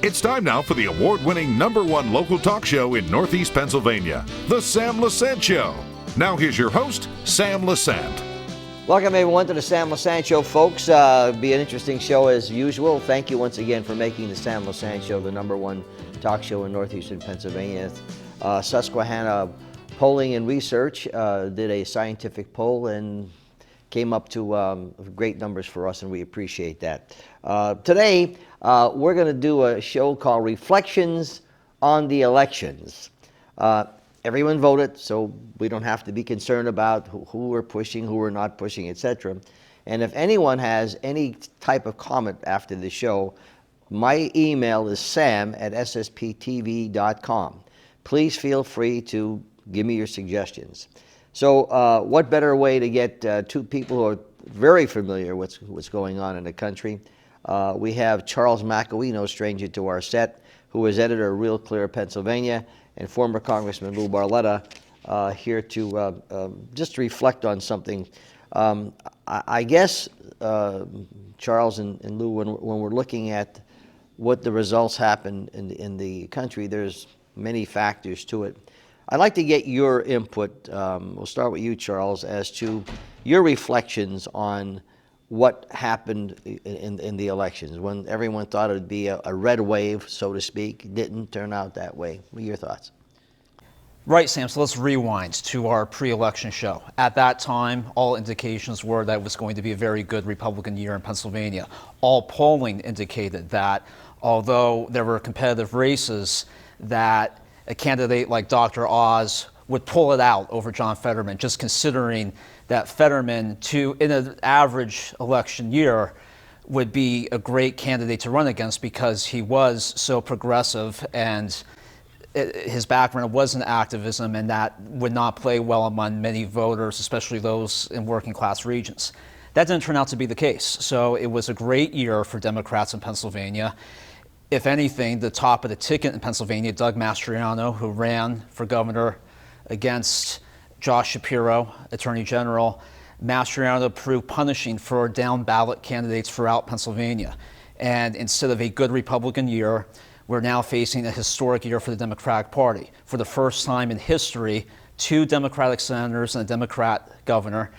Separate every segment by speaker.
Speaker 1: It's time now for the award-winning #1 local talk show in Northeast Pennsylvania, The Sam Lesante Show. Now here's your host, Sam Lesante.
Speaker 2: Welcome everyone to the Sam Lesante Show, folks. Be an interesting show as usual. Thank you once again for making the Sam Lesante Show the #1 talk show in Northeastern Pennsylvania. Susquehanna Polling and Research did a scientific poll and came up to great numbers for us, and we appreciate that. Today, we're going to do a show called Reflections on the Elections. Everyone voted, so we don't have to be concerned about who we're pushing, who we're not pushing, etc. And if anyone has any type of comment after the show, my email is sam@ssptv.com. Please feel free to give me your suggestions. So what better way to get two people who are very familiar with what's going on in the country. We have Charles McElwee, no stranger to our set, who is editor of RealClear, Pennsylvania, and former Congressman Lou Barletta, here to just reflect on something. I guess, Charles and Lou, when we're looking at what the results happen in the country, there's many factors to it. I'd like to get your input. We'll start with you, Charles, as to your reflections on what happened in the elections when everyone thought it would be a red wave, so to speak. It didn't turn out that way. What are your thoughts?
Speaker 3: Right, Sam. So let's rewind to our pre-election show. At that time, all indications were that it was going to be a very good Republican year in Pennsylvania. All polling indicated that, although there were competitive races, that a candidate like Dr. Oz would pull it out over John Fetterman, just considering that Fetterman, in an average election year, would be a great candidate to run against because he was so progressive and his background was in activism, and that would not play well among many voters, especially those in working class regions. That didn't turn out to be the case. So it was a great year for Democrats in Pennsylvania. If anything, the top of the ticket in Pennsylvania, Doug Mastriano, who ran for governor against Josh Shapiro, Attorney General, Mastriano proved punishing for down ballot candidates throughout Pennsylvania. And instead of a good Republican year, we're now facing a historic year for the Democratic Party. For the first time in history, 2 Democratic senators and a Democrat governor.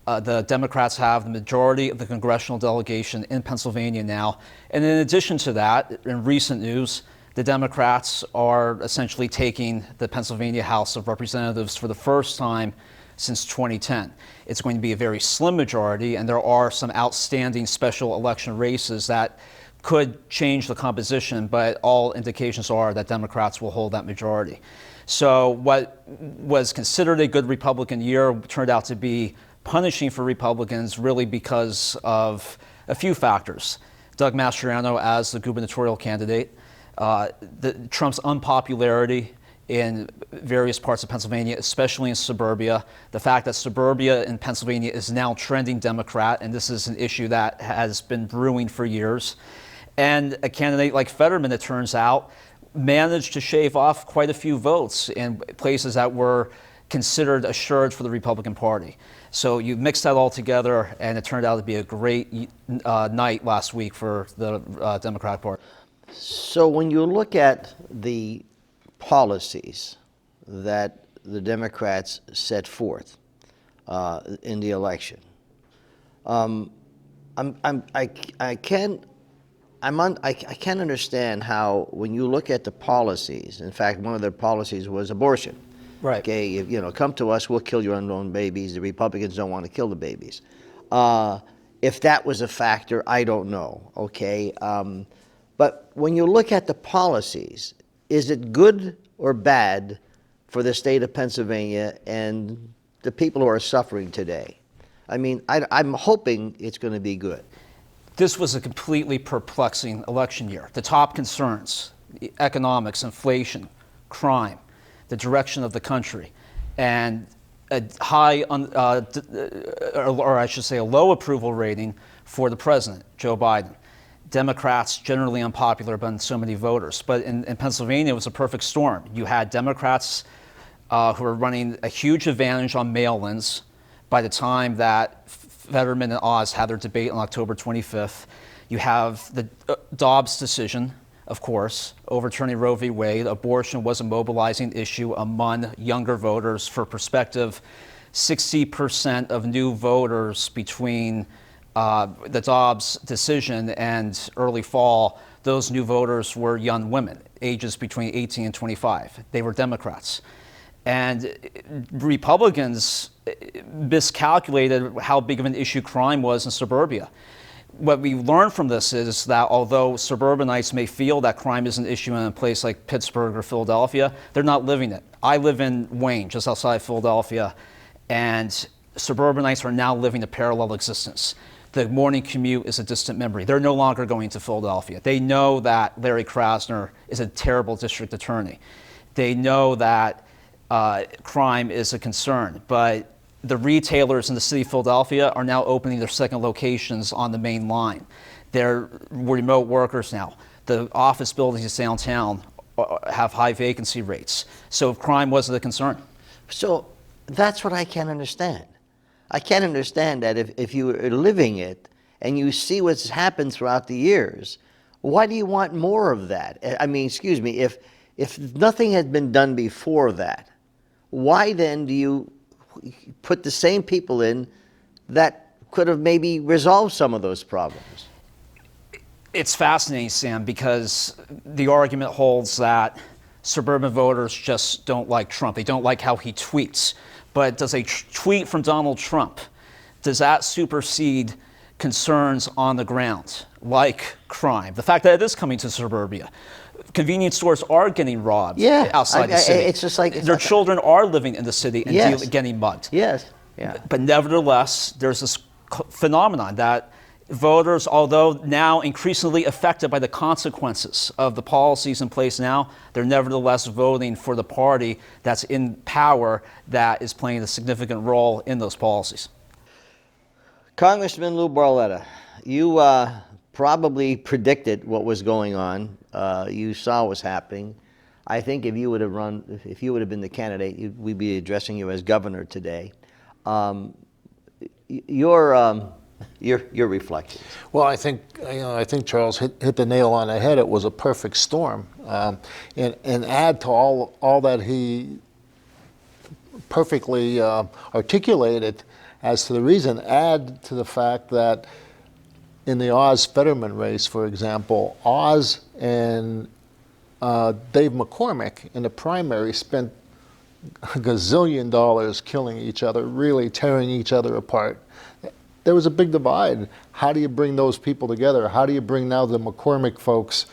Speaker 3: The Democrats have the majority of the congressional delegation in Pennsylvania now. And in addition to that, in recent news, the Democrats are essentially taking the Pennsylvania House of Representatives for the first time since 2010. It's going to be a very slim majority, and there are some outstanding special election races that could change the composition, but all indications are that Democrats will hold that majority. So what was considered a good Republican year turned out to be punishing for Republicans, really because of a few factors. Doug Mastriano as the gubernatorial candidate, Trump's unpopularity in various parts of Pennsylvania, especially in suburbia, the fact that suburbia in Pennsylvania is now trending Democrat, and this is an issue that has been brewing for years, and a candidate like Fetterman, it turns out, managed to shave off quite a few votes in places that were considered assured for the Republican Party. So you mix that all together, and it turned out to be a great night last week for the Democratic Party.
Speaker 2: So when you look at the policies that the Democrats set forth in the election, I can't understand how, when you look at the policies, in fact, one of their policies was abortion.
Speaker 3: Right.
Speaker 2: Okay, come to us, we'll kill your unborn babies. The Republicans don't want to kill the babies. If that was a factor, I don't know, okay? But when you look at the policies, is it good or bad for the state of Pennsylvania and the people who are suffering today? I mean, I'm hoping it's going to be good.
Speaker 3: This was a completely perplexing election year. The top concerns, economics, inflation, crime, the direction of the country, and a high, or I should say a low approval rating for the president, Joe Biden. Democrats generally unpopular among so many voters. But in Pennsylvania, it was a perfect storm. You had Democrats who were running a huge advantage on mail-ins by the time that Fetterman and Oz had their debate on October 25th. You have the Dobbs decision, of course, overturning Roe v. Wade. Abortion was a mobilizing issue among younger voters. For perspective, 60% of new voters between the Dobbs decision and early fall, those new voters were young women, ages between 18 and 25. They were Democrats. And Republicans miscalculated how big of an issue crime was in suburbia. What we learned from this is that although suburbanites may feel that crime is an issue in a place like Pittsburgh or Philadelphia, they're not living it. I live in Wayne, just outside Philadelphia, and suburbanites are now living a parallel existence. The morning commute is a distant memory. They're no longer going to Philadelphia. They know that Larry Krasner is a terrible district attorney. They know that crime is a concern, but the retailers in the city of Philadelphia are now opening their second locations on the main line. They're remote workers now. The office buildings downtown have high vacancy rates. So crime wasn't a concern.
Speaker 2: So that's what I can't understand. I can't understand that if you are living it and you see what's happened throughout the years, why do you want more of that? I mean, excuse me, if nothing had been done before that, why then do you put the same people in that could have maybe resolved some of those problems?
Speaker 3: It's fascinating, Sam, because the argument holds that suburban voters just don't like Trump. They don't like how he tweets. But does a tweet from Donald Trump, does that supersede concerns on the ground, like crime? The fact that it is coming to suburbia. Convenience stores are getting robbed outside the city.
Speaker 2: It's just like
Speaker 3: their children are living in the city and getting mugged.
Speaker 2: Yes. Yeah.
Speaker 3: But nevertheless, there's this phenomenon that voters, although now increasingly affected by the consequences of the policies in place now, they're nevertheless voting for the party that's in power that is playing a significant role in those policies.
Speaker 2: Congressman Lou Barletta, you probably predicted what was going on. You saw what was happening. I think if you would have been the candidate, we'd be addressing you as governor today. Your reflections.
Speaker 4: Well, I think Charles hit the nail on the head. It was a perfect storm, and add to all that he perfectly articulated as to the reason. Add to the fact that in the Oz-Fetterman race, for example, Oz and Dave McCormick in the primary spent a gazillion dollars killing each other, really tearing each other apart. There was a big divide. How do you bring those people together? How do you bring now the McCormick folks,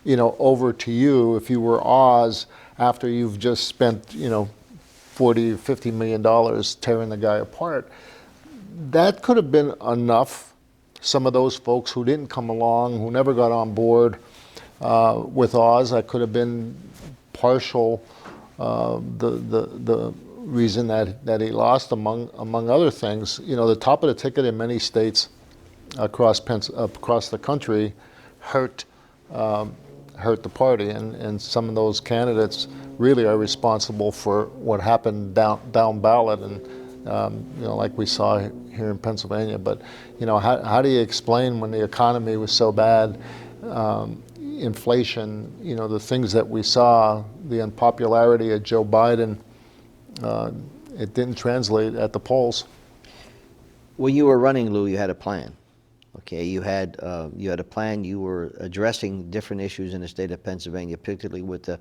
Speaker 4: over to you if you were Oz after you've just spent, $40 or $50 million tearing the guy apart? That could have been enough. Some of those folks who didn't come along, who never got on board with Oz, that could have been partial the reason that he lost, among other things. The top of the ticket in many states across the country hurt the party, and some of those candidates really are responsible for what happened down ballot, and like we saw here in Pennsylvania. But how do you explain when the economy was so bad, inflation, the things that we saw, the unpopularity of Joe Biden? It didn't translate at the polls.
Speaker 2: When you were running, Lou, you had a plan. Okay, you had a plan. You were addressing different issues in the state of Pennsylvania, particularly with the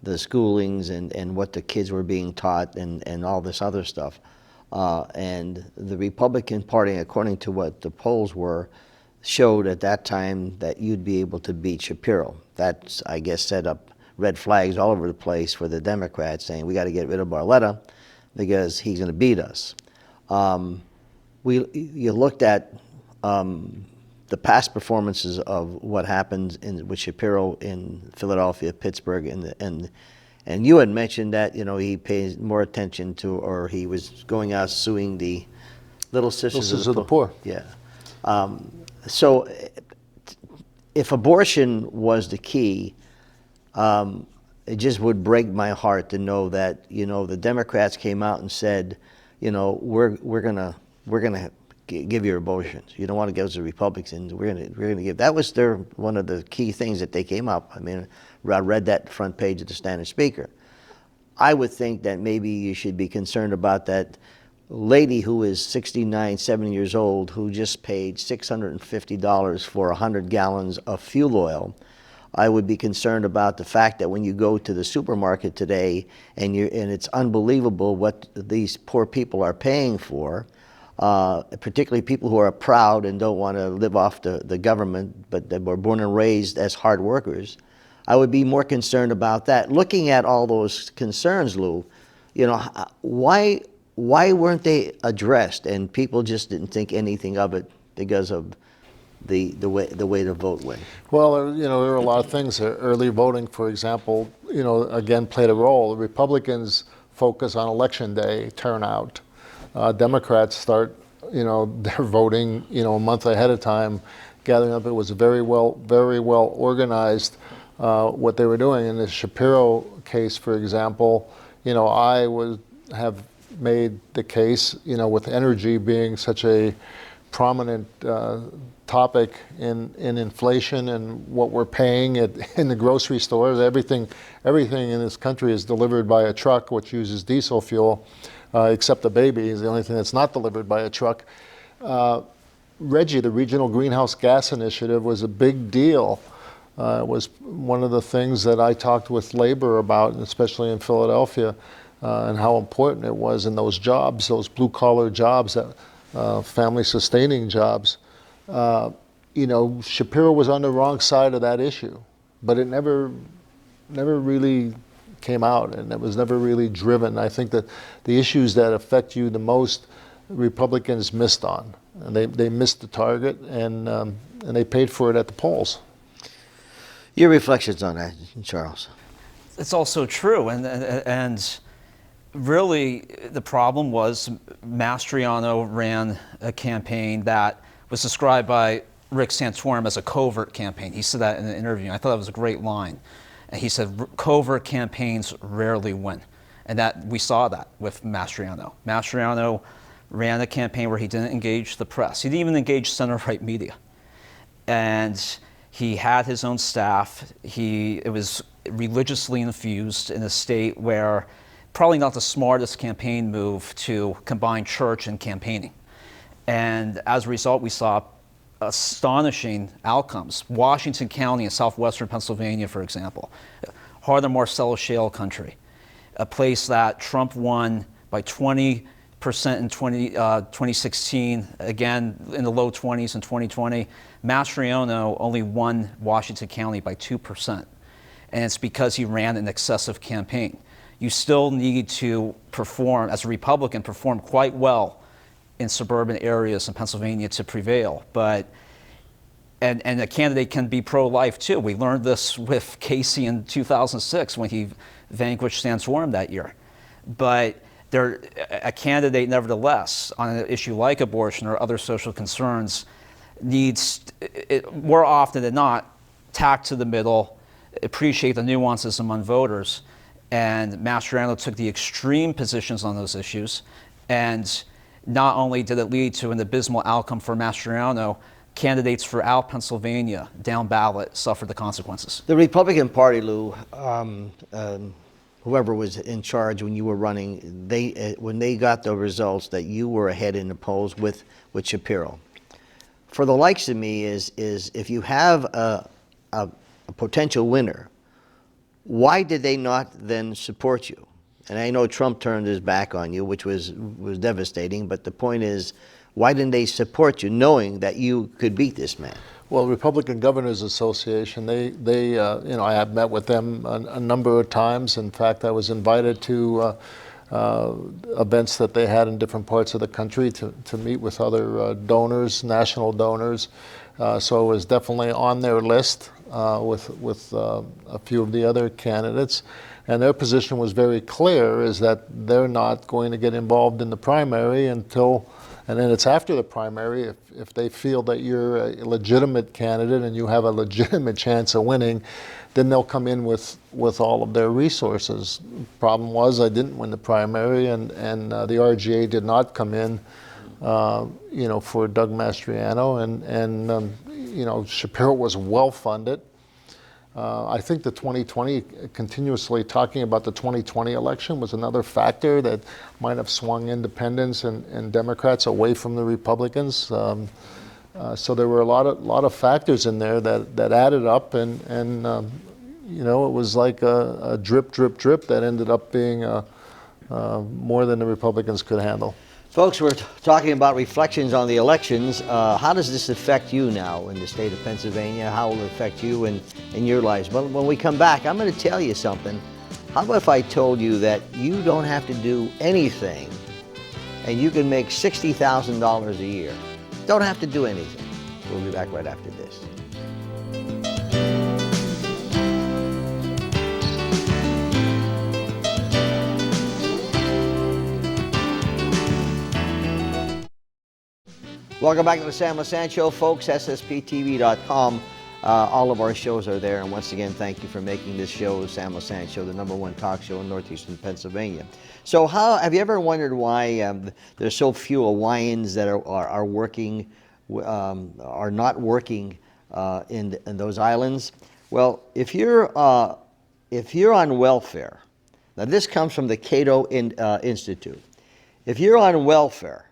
Speaker 2: schoolings and what the kids were being taught and all this other stuff. And the Republican Party, according to what the polls were, showed at that time that you'd be able to beat Shapiro. That, I guess, set up red flags all over the place for the Democrats, saying we got to get rid of Barletta because he's going to beat us. You looked at the past performances of what happened with Shapiro in Philadelphia, Pittsburgh, and you had mentioned that he pays more attention to, or he was going out suing the Little Sisters
Speaker 4: of the Poor.
Speaker 2: Yeah. So if abortion was the key, it just would break my heart to know that the Democrats came out and said, we're gonna give your abortions. You don't want to go to the Republicans. We're gonna give. That was one of the key things that they came up. I mean, I read that front page of the Standard Speaker. I would think that maybe you should be concerned about that lady who is 69, 70 years old, who just paid $650 for 100 gallons of fuel oil. I would be concerned about the fact that when you go to the supermarket today and it's unbelievable what these poor people are paying for, particularly people who are proud and don't want to live off the government, but that were born and raised as hard workers. I would be more concerned about that. Looking at all those concerns, Lou, you know, why weren't they addressed? And people just didn't think anything of it because of the way the vote went.
Speaker 4: Well, you know, there were a lot of things. Early voting, for example, you know, again played a role. The Republicans focus on election day turnout. Democrats start, you know, their voting, you know, a month ahead of time, gathering up. It was very well organized what they were doing. In the Shapiro case, for example, you know, I would have made the case, you know, with energy being such a prominent topic in inflation and what we're paying in the grocery stores. Everything in this country is delivered by a truck, which uses diesel fuel, except the baby is the only thing that's not delivered by a truck. RGGI, the Regional Greenhouse Gas Initiative, was a big deal. It was one of the things that I talked with labor about, especially in Philadelphia, and how important it was in those jobs, those blue-collar jobs, family-sustaining jobs. You know, Shapiro was on the wrong side of that issue, but it never really came out, and it was never really driven. I think that the issues that affect you the most, Republicans missed on, and they missed the target, and they paid for it at the polls.
Speaker 2: Your reflections on that, Charles?
Speaker 3: It's also true, and really the problem was Mastriano ran a campaign that was described by Rick Santorum as a covert campaign. He said that in an interview. I thought that was a great line. And he said covert campaigns rarely win, and that we saw that with Mastriano. Mastriano ran a campaign where he didn't engage the press. He didn't even engage center-right media, and he had his own staff. It was religiously infused in a state where probably not the smartest campaign move to combine church and campaigning. And as a result, we saw astonishing outcomes. Washington County in southwestern Pennsylvania, for example, Harder Marcellus Shale country, a place that Trump won by 20% in 2016, again in the low 20s in 2020. Mastriano only won Washington County by 2%. And it's because he ran an excessive campaign. You still need to perform, as a Republican, perform quite well in suburban areas in Pennsylvania to prevail. And a candidate can be pro-life too. We learned this with Casey in 2006 when he vanquished Santorum that year. But a candidate, nevertheless, on an issue like abortion or other social concerns, needs, more often than not, tack to the middle, appreciate the nuances among voters. And Mastriano took the extreme positions on those issues. And not only did it lead to an abysmal outcome for Mastriano, candidates throughout Pennsylvania, down ballot, suffered the consequences.
Speaker 2: The Republican Party, Lou, whoever was in charge when you were running, when they got the results that you were ahead in the polls with Shapiro. For the likes of me, is if you have a potential winner, why did they not then support you? And I know Trump turned his back on you, which was devastating, but the point is, why didn't they support you, knowing that you could beat this man?
Speaker 4: Well, Republican Governors Association, they you know, I have met with them a number of times. In fact, I was invited to events that they had in different parts of the country to meet with other donors, national donors. So it was definitely on their list with a few of the other candidates. And their position was very clear, is that they're not going to get involved in the primary until, and then it's after the primary, if they feel that you're a legitimate candidate and you have a legitimate chance of winning, then they'll come in with all of their resources. Problem was, I didn't win the primary, and the RGA did not come in for Doug Mastriano, and Shapiro was well funded. I think the 2020, continuously talking about the 2020 election was another factor that might have swung independents and Democrats away from the Republicans. So there were a lot of factors in there that added up, and it was like a drip, drip, drip that ended up being more than the Republicans could handle.
Speaker 2: Folks, we're talking about reflections on the elections. How does this affect you now in the state of Pennsylvania? How will it affect you in your lives? But when we come back, I'm going to tell you something. How about if I told you that you don't have to do anything and you can make $60,000 a year? Don't have to do anything. We'll be back right after this. Welcome back to the Sam Lesante Show, folks. SSPTV.com. All of our shows are there. And once again, thank you for making this show, Sam Lesante Show, the #1 talk show in northeastern Pennsylvania. So have you ever wondered why there's so few Hawaiians that are working, are not working in those islands? Well, if you're on welfare, now this comes from the Cato Institute. If you're on welfare,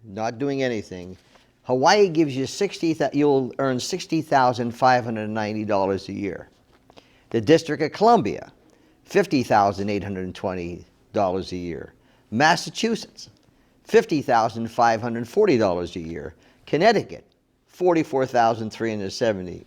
Speaker 2: not doing anything, Hawaii gives you you'll earn $60,590 a year. The District of Columbia, $50,820 a year. Massachusetts, $50,540 a year. Connecticut, $44,370.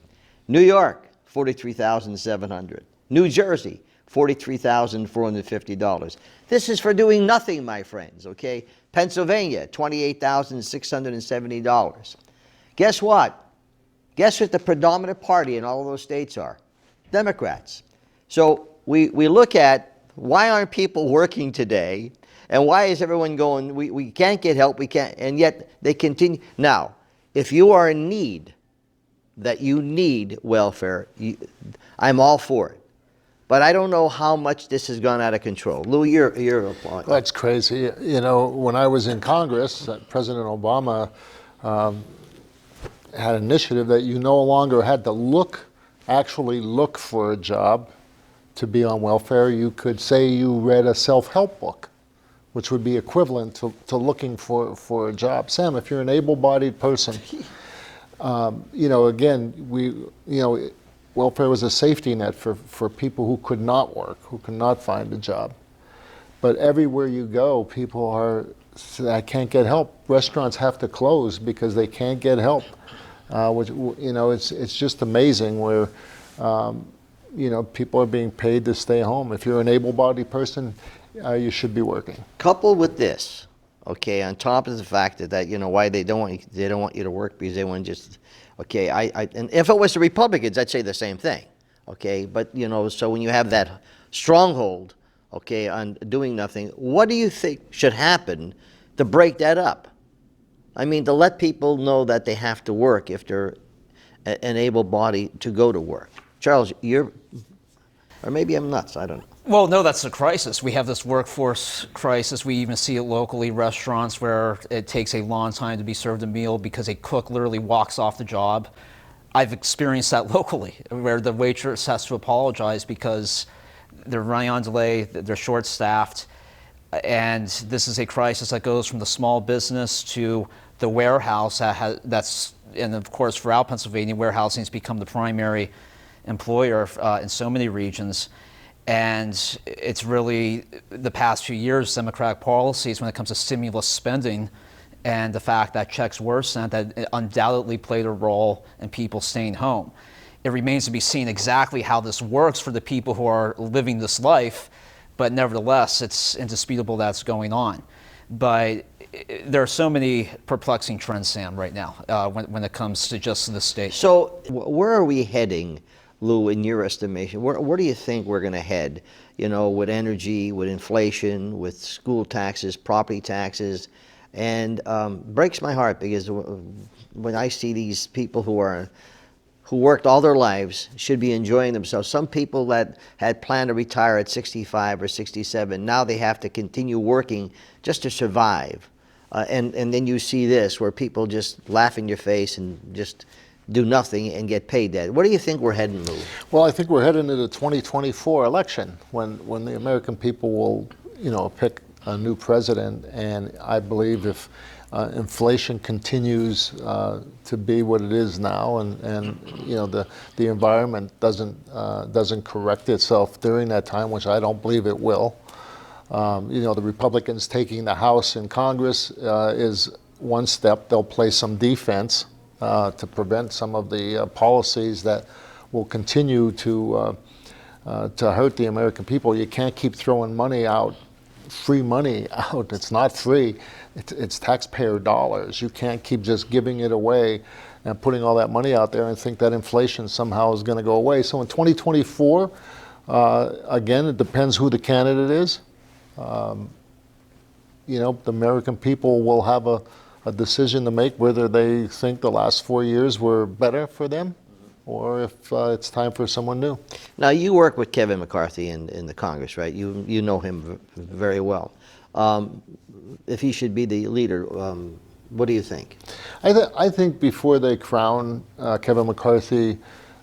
Speaker 2: New York, $43,700. New Jersey, $43,450. This is for doing nothing, my friends, okay? Pennsylvania, $28,670. Guess what? Guess what the predominant party in all of those states are? Democrats. So we look at why aren't people working today, and why is everyone going, we can't get help, we can't, and yet they continue. Now, if you are in need, that you need welfare, I'm all for it. But I don't know how much this has gone out of control. Lou, you're applying.
Speaker 4: That's crazy. When I was in Congress, President Obama had an initiative that you no longer had to actually look for a job to be on welfare. You could say you read a self-help book, which would be equivalent to looking for a job. Sam, if you're an able-bodied person, welfare was a safety net for people who could not work, who could not find a job. But everywhere you go, people I can't get help. Restaurants have to close because they can't get help. It's just amazing where, people are being paid to stay home. If you're an able-bodied person, you should be working.
Speaker 2: Coupled with this, okay, on top of the fact that why they don't want you to work because they want to just. Okay, and if it was the Republicans, I'd say the same thing. Okay, but so when you have that stronghold, okay, on doing nothing, what do you think should happen to break that up? I mean, to let people know that they have to work if they're an able body to go to work. Charles, or maybe I'm nuts. I don't know.
Speaker 3: Well, no, that's a crisis. We have this workforce crisis. We even see it locally, restaurants where it takes a long time to be served a meal because a cook literally walks off the job. I've experienced that locally, where the waitress has to apologize because they're running on delay, they're short-staffed, and this is a crisis that goes from the small business to the warehouse and of course, throughout Pennsylvania, warehousing has become the primary employer in so many regions. And it's really the past few years, Democratic policies when it comes to stimulus spending and the fact that checks were sent that undoubtedly played a role in people staying home. It remains to be seen exactly how this works for the people who are living this life, but nevertheless, it's indisputable that's going on. But there are so many perplexing trends, Sam, right now when it comes to just the state.
Speaker 2: So where are we heading, Lou, in your estimation? Where do you think we're going to head, with energy, with inflation, with school taxes, property taxes? And breaks my heart because when I see these people who worked all their lives should be enjoying themselves. Some people that had planned to retire at 65 or 67, now they have to continue working just to survive. and then you see this where people just laugh in your face and just do nothing and get paid that. Where do you think we're heading, Lou?
Speaker 4: Well, I think we're heading into the 2024 election when the American people will, pick a new president. And I believe if inflation continues to be what it is now, and the environment doesn't correct itself during that time, which I don't believe it will. The Republicans taking the House and Congress is one step. They'll play some defense to prevent some of the policies that will continue to hurt the American people. You can't keep throwing money out, free money out. It's not free. It's taxpayer dollars. You can't keep just giving it away and putting all that money out there and think that inflation somehow is going to go away. So in 2024, again, it depends who the candidate is. The American people will have a decision to make whether they think the last 4 years were better for them or if it's time for someone new.
Speaker 2: Now, you work with Kevin McCarthy in the Congress, right? You know him very well. If he should be the leader, what do you think?
Speaker 4: I think before they crown Kevin McCarthy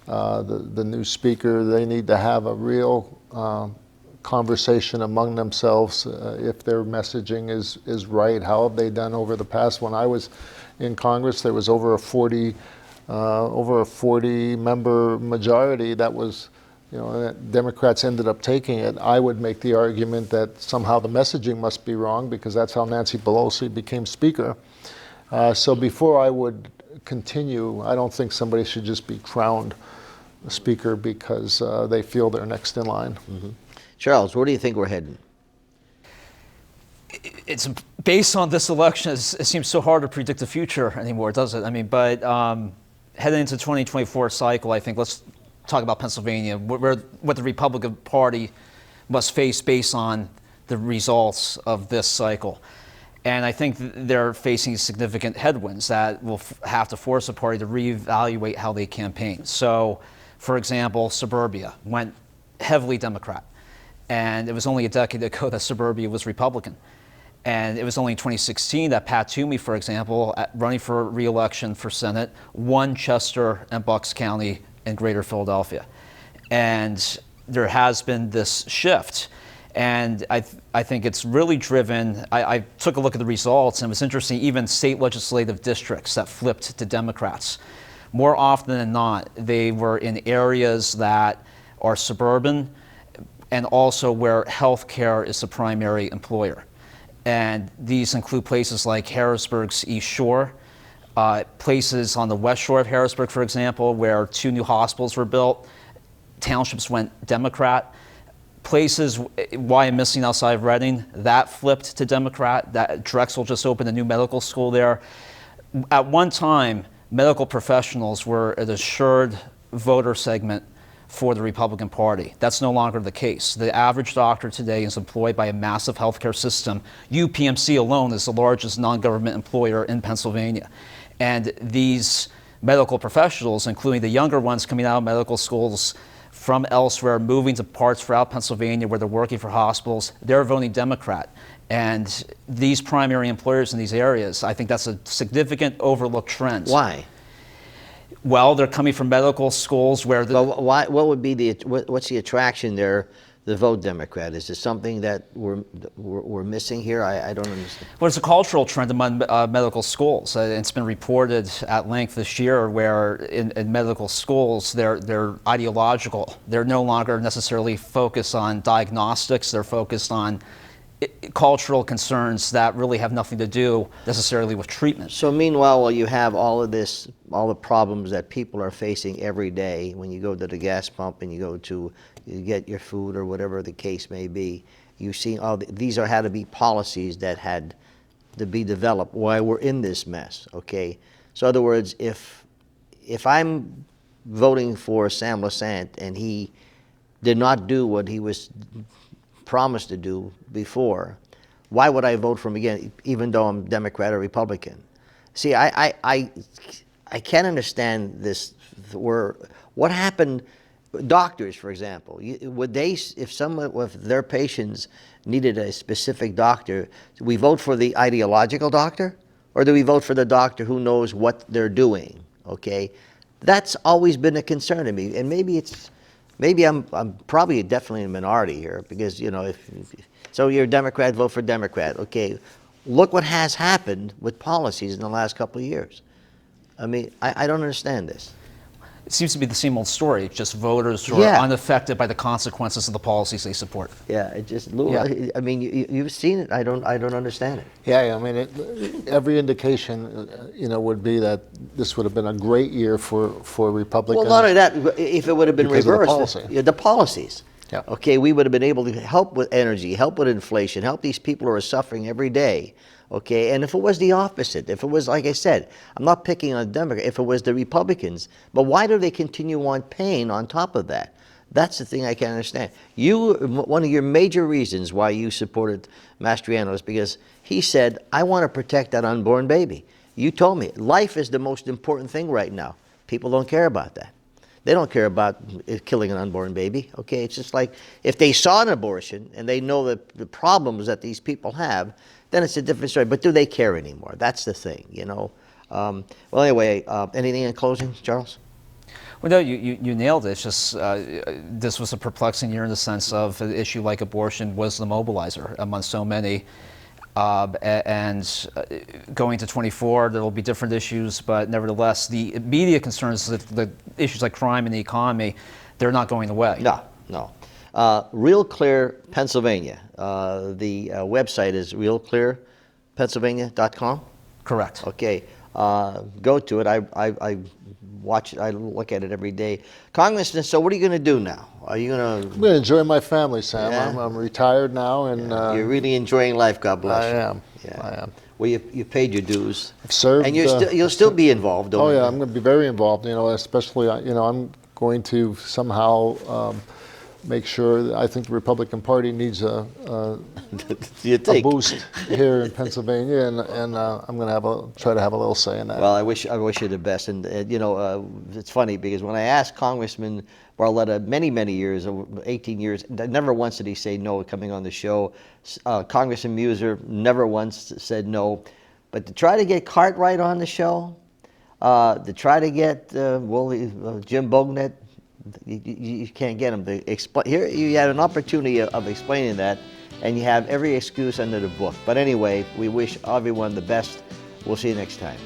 Speaker 4: the new speaker, they need to have a real conversation among themselves if their messaging is right. How have they done over the past? When I was in Congress, there was over a 40 member majority that was, Democrats ended up taking it. I would make the argument that somehow the messaging must be wrong because that's how Nancy Pelosi became speaker. So before I would continue, I don't think somebody should just be crowned speaker because they feel they're next in line.
Speaker 2: Mm-hmm. Charles, where do you think we're heading?
Speaker 3: It's based on this election. It seems so hard to predict the future anymore, does it? I mean, but heading into the 2024 cycle, I think let's talk about Pennsylvania, what the Republican Party must face based on the results of this cycle. And I think they're facing significant headwinds that will have to force the party to reevaluate how they campaign. So, for example, suburbia went heavily Democrat. And it was only a decade ago that suburbia was Republican. And it was only in 2016 that Pat Toomey, for example, running for re-election for Senate, won Chester and Bucks County and Greater Philadelphia. And there has been this shift. And I think it's really driven, I took a look at the results, and it was interesting, even state legislative districts that flipped to Democrats. More often than not, they were in areas that are suburban, and also where healthcare is the primary employer. And these include places like Harrisburg's East Shore, places on the West Shore of Harrisburg, for example, where 2 new hospitals were built. Townships went Democrat. Places, Wyomissing outside of Reading, that flipped to Democrat. That Drexel just opened a new medical school there. At one time, medical professionals were an assured voter segment for the Republican Party. That's no longer the case. The average doctor today is employed by a massive healthcare system. UPMC alone is the largest non-government employer in Pennsylvania. And these medical professionals, including the younger ones coming out of medical schools from elsewhere, moving to parts throughout Pennsylvania where they're working for hospitals, they're voting Democrat. And these primary employers in these areas, I think that's a significant overlooked trend.
Speaker 2: Why?
Speaker 3: Well, they're coming from medical schools where
Speaker 2: what would be what's the attraction there? The vote Democrat, is it something that we're missing here? I don't understand.
Speaker 3: Well, it's a cultural trend among medical schools. It's been reported at length this year where in medical schools they're ideological. They're no longer necessarily focused on diagnostics. They're focused on cultural concerns that really have nothing to do necessarily with treatment.
Speaker 2: So meanwhile, while you have all of this, all the problems that people are facing every day when you go to the gas pump and you get your food or whatever the case may be, you see these had to be policies that had to be developed while we're in this mess, okay? So in other words, if I'm voting for Sam Lesante and he did not do what he was promised to do before, why would I vote for him again, even though I'm Democrat or Republican? See, I can't understand this. What happened doctors, for example, would they, if their patients needed a specific doctor, do we vote for the ideological doctor, or do we vote for the doctor who knows what they're doing? Okay, that's always been a concern to me, and maybe I'm probably definitely in a minority here, because so you're a Democrat, vote for Democrat. Okay, look what has happened with policies in the last couple of years. I mean, I don't understand this.
Speaker 3: It seems to be the same old story, just voters who are unaffected by the consequences of the policies they support.
Speaker 2: Yeah, it just, I mean, you've seen it. I don't understand it.
Speaker 4: Yeah, I mean, every indication, would be that this would have been a great year for Republicans.
Speaker 2: Well, not only that, if it would have been reversed, the policies.
Speaker 4: Yeah.
Speaker 2: Okay, we would have been able to help with energy, help with inflation, help these people who are suffering every day. Okay, and if it was the opposite, if it was, like I said, I'm not picking on Democrats, if it was the Republicans, but why do they continue on paying on top of that? That's the thing I can't understand. One of your major reasons why you supported Mastriano is because he said, I want to protect that unborn baby. You told me, life is the most important thing right now. People don't care about that. They don't care about killing an unborn baby, okay? It's just like, if they saw an abortion and they know the problems that these people have, then it's a different story. But do they care anymore? That's the thing, Well, anyway, anything in closing, Charles?
Speaker 3: Well, no, you nailed it. It's just this was a perplexing year in the sense of an issue like abortion was the mobilizer among so many. And going to 24, there will be different issues, but nevertheless, the immediate concerns, the issues like crime and the economy, they're not going away.
Speaker 2: No. RealClear, Pennsylvania. The website is realclearpennsylvania.com.
Speaker 3: Correct.
Speaker 2: Okay. Go to it. I watch it. I look at it every day. Congressman, so what are you going to do now? Are you going to...
Speaker 4: I'm going to enjoy my family, Sam.
Speaker 2: Yeah.
Speaker 4: I'm retired now, and
Speaker 2: you're really enjoying life. God bless you.
Speaker 4: I am.
Speaker 2: Yeah.
Speaker 4: I am.
Speaker 2: Well, you paid your dues.
Speaker 4: I've served.
Speaker 2: And you'll still be involved. Don't you?
Speaker 4: I'm going to be very involved. Especially I'm going to somehow make sure that I think the Republican Party needs a boost here in Pennsylvania, and I'm going to try to have a little say in that.
Speaker 2: Well, I wish you the best, and it's funny because when I asked Congressman Barletta many years, over 18 years, never once did he say no coming on the show. Congressman Muser never once said no, but to try to get Cartwright on the show, to try to get Jim Bognet. You can't get them to explain. Here you had an opportunity of explaining that, and you have every excuse under the book. But anyway, we wish everyone the best. We'll see you next time.